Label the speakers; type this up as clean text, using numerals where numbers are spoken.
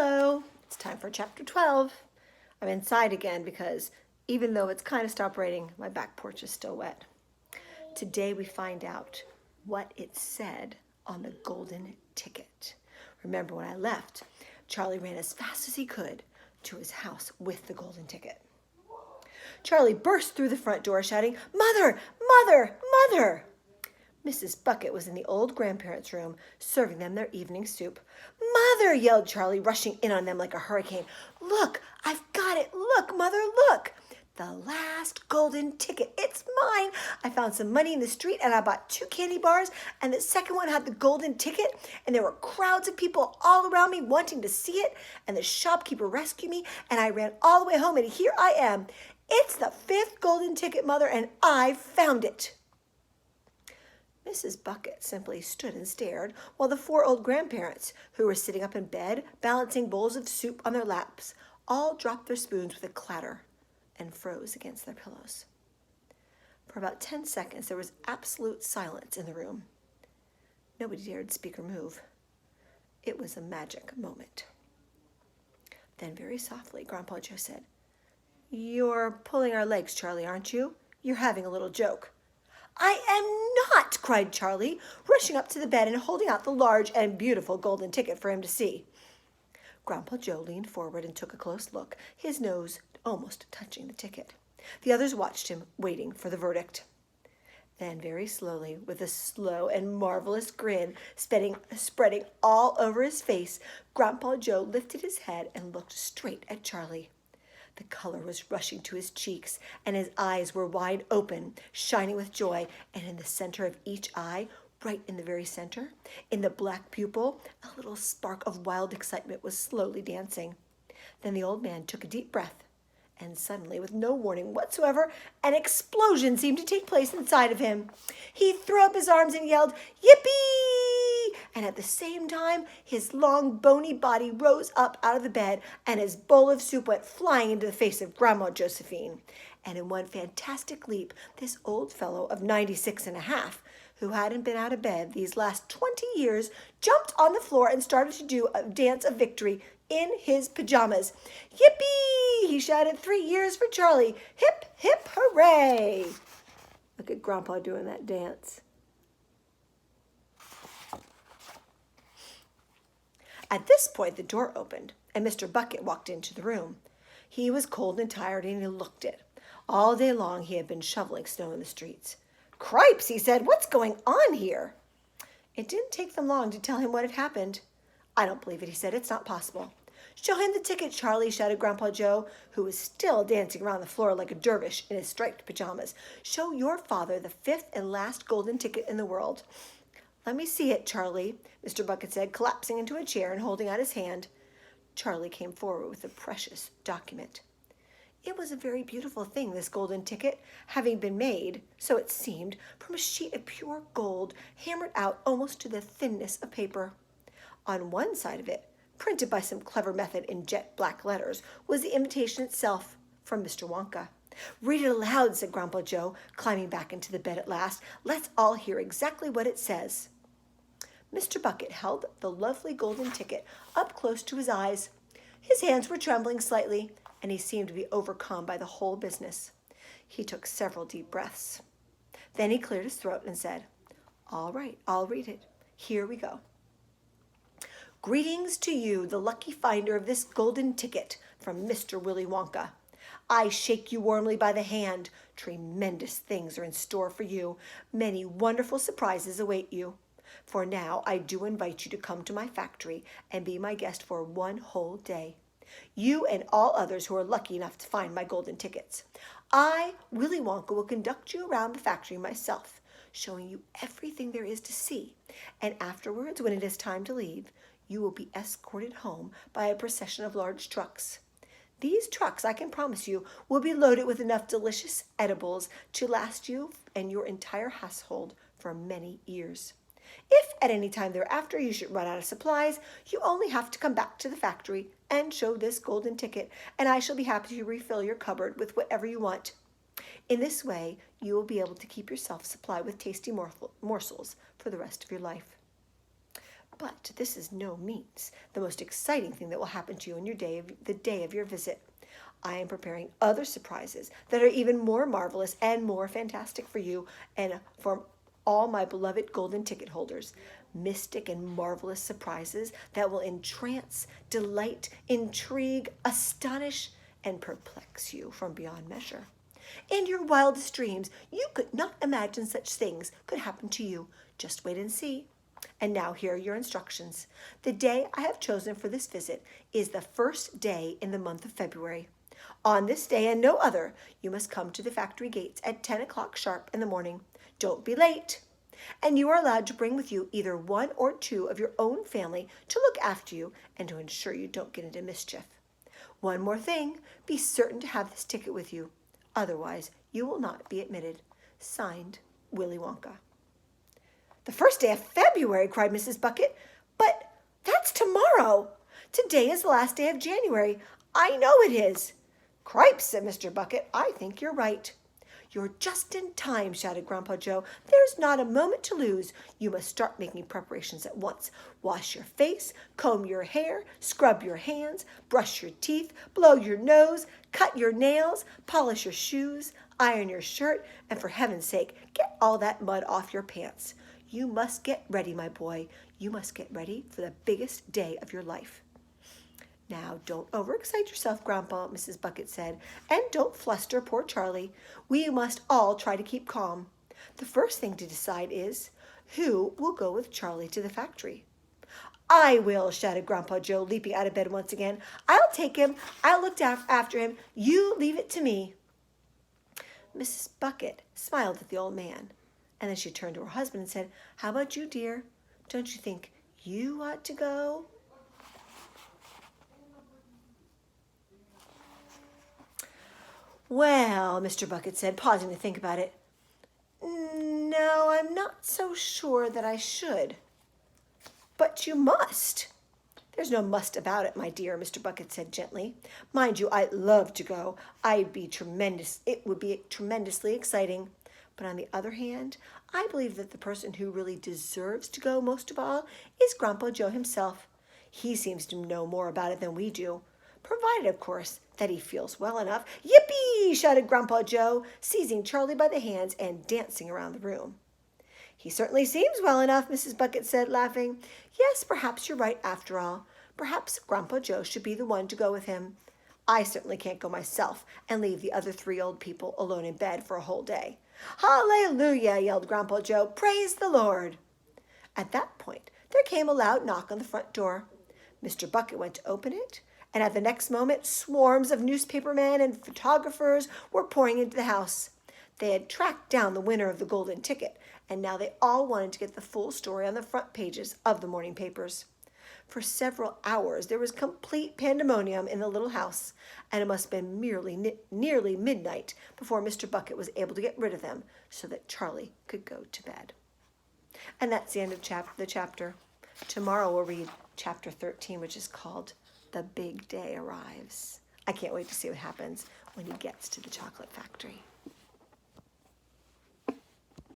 Speaker 1: Hello, it's time for chapter 12. I'm inside again because even though it's kind of stopped raining, my back porch is still wet. Today we find out what it said on the golden ticket. Remember when I left, Charlie ran as fast as he could to his house with the golden ticket. Charlie burst through the front door shouting, "Mother! Mother! Mother!" Mrs. Bucket was in the old grandparents' room, serving them their evening soup. "Mother!" yelled Charlie, rushing in on them like a hurricane. "Look, I've got it! Look, Mother, look! The last golden ticket. It's mine! I found some money in the street and I bought 2 candy bars, and the second one had the golden ticket, and there were crowds of people all around me wanting to see it, and the shopkeeper rescued me, and I ran all the way home, and here I am. It's the 5th golden ticket, Mother, and I found it." Mrs. Bucket simply stood and stared while the 4 old grandparents, who were sitting up in bed, balancing bowls of soup on their laps, all dropped their spoons with a clatter and froze against their pillows. For about 10 seconds, there was absolute silence in the room. Nobody dared speak or move. It was a magic moment. Then very softly, Grandpa Joe said, "You're pulling our legs, Charlie, aren't you? You're having a little joke." "I am not!" cried Charlie, rushing up to the bed and holding out the large and beautiful golden ticket for him to see. Grandpa Joe leaned forward and took a close look, his nose almost touching the ticket. The others watched him, waiting for the verdict. Then very slowly, with a slow and marvelous grin spreading all over his face, Grandpa Joe lifted his head and looked straight at Charlie. The color was rushing to his cheeks, and his eyes were wide open, shining with joy, and in the center of each eye, right in the very center, in the black pupil, a little spark of wild excitement was slowly dancing. Then the old man took a deep breath, and suddenly, with no warning whatsoever, an explosion seemed to take place inside of him. He threw up his arms and yelled, "Yippee!" And at the same time, his long, bony body rose up out of the bed, and his bowl of soup went flying into the face of Grandma Josephine. And in one fantastic leap, this old fellow of 96 and a half, who hadn't been out of bed these last 20 years, jumped on the floor and started to do a dance of victory in his pajamas. "Yippee!" he shouted. 3 years for Charlie. Hip, hip, hooray! Look at Grandpa doing that dance. At this point, the door opened, and Mr. Bucket walked into the room. He was cold and tired, and he looked it. All day long, he had been shoveling snow in the streets. "Cripes," he said, "what's going on here?" It didn't take them long to tell him what had happened. "I don't believe it," he said. "It's not possible." "Show him the ticket, Charlie," shouted Grandpa Joe, who was still dancing around the floor like a dervish in his striped pajamas. "Show your father the 5th and last golden ticket in the world." "Let me see it, Charlie," Mr. Bucket said, collapsing into a chair and holding out his hand. Charlie came forward with the precious document. It was a very beautiful thing, this golden ticket, having been made, so it seemed, from a sheet of pure gold, hammered out almost to the thinness of paper. On one side of it, printed by some clever method in jet black letters, was the invitation itself from Mr. Wonka. "Read it aloud," said Grandpa Joe, climbing back into the bed at last. "Let's all hear exactly what it says." Mr. Bucket held the lovely golden ticket up close to his eyes. His hands were trembling slightly, and he seemed to be overcome by the whole business. He took several deep breaths. Then he cleared his throat and said, "All right, I'll read it. Here we go. Greetings to you, the lucky finder of this golden ticket from Mr. Willy Wonka. I shake you warmly by the hand. Tremendous things are in store for you. Many wonderful surprises await you. For now, I do invite you to come to my factory and be my guest for 1 whole day. You and all others who are lucky enough to find my golden tickets. I, Willy Wonka, will conduct you around the factory myself, showing you everything there is to see. And afterwards, when it is time to leave, you will be escorted home by a procession of large trucks. These trucks, I can promise you, will be loaded with enough delicious edibles to last you and your entire household for many years. If at any time thereafter you should run out of supplies, you only have to come back to the factory and show this golden ticket, and I shall be happy to refill your cupboard with whatever you want. In this way, you will be able to keep yourself supplied with tasty morsels for the rest of your life." But this is no means the most exciting thing that will happen to you on the day of your visit. I am preparing other surprises that are even more marvelous and more fantastic for you and for all my beloved golden ticket holders. Mystic and marvelous surprises that will entrance, delight, intrigue, astonish, and perplex you from beyond measure. In your wildest dreams, you could not imagine such things could happen to you. Just wait and see. And now here are your instructions. The day I have chosen for this visit is the first day in the month of February. On this day and no other, you must come to the factory gates at 10 o'clock sharp in the morning. Don't be late. And you are allowed to bring with you either one or two of your own family to look after you and to ensure you don't get into mischief. One more thing, be certain to have this ticket with you. Otherwise, you will not be admitted. Signed, Willy Wonka. The first day of February, cried Mrs. Bucket. But that's tomorrow. Today is the last day of January. I know it is. Cripes, said Mr. Bucket. I think you're right. You're just in time, shouted Grandpa Joe. There's not a moment to lose. You must start making preparations at once. Wash your face, comb your hair, scrub your hands, brush your teeth, blow your nose, cut your nails, polish your shoes, iron your shirt, and for heaven's sake, get all that mud off your pants. You must get ready, my boy. You must get ready for the biggest day of your life. Now, don't overexcite yourself, Grandpa, Mrs. Bucket said, and don't fluster poor Charlie. We must all try to keep calm. The first thing to decide is, who will go with Charlie to the factory? I will, shouted Grandpa Joe, leaping out of bed once again. I'll take him. I'll look after him. You leave it to me. Mrs. Bucket smiled at the old man, and then she turned to her husband and said, How about you, dear? Don't you think you ought to go? Well, Mr. Bucket said, pausing to think about it, no, I'm not so sure that I should. But you must. There's no must about it, my dear, Mr. Bucket said gently. Mind you, I'd love to go. It would be tremendously exciting. But on the other hand, I believe that the person who really deserves to go most of all is Grandpa Joe himself. He seems to know more about it than we do. Provided, of course, that he feels well enough. Yippee! Shouted Grandpa Joe, seizing Charlie by the hands and dancing around the room. He certainly seems well enough, Mrs. Bucket said, laughing. Yes, perhaps you're right after all. Perhaps Grandpa Joe should be the one to go with him. I certainly can't go myself and leave the other three old people alone in bed for a whole day. Hallelujah, yelled Grandpa Joe. Praise the Lord. At that point, there came a loud knock on the front door. Mr. Bucket went to open it, and at the next moment, swarms of newspapermen and photographers were pouring into the house. They had tracked down the winner of the golden ticket, and now they all wanted to get the full story on the front pages of the morning papers. For several hours, there was complete pandemonium in the little house, and it must have been nearly midnight before Mr. Bucket was able to get rid of them so that Charlie could go to bed. And that's the end of the chapter. Tomorrow we'll read chapter 13, which is called The Big Day Arrives. I can't wait to see what happens when he gets to the chocolate factory.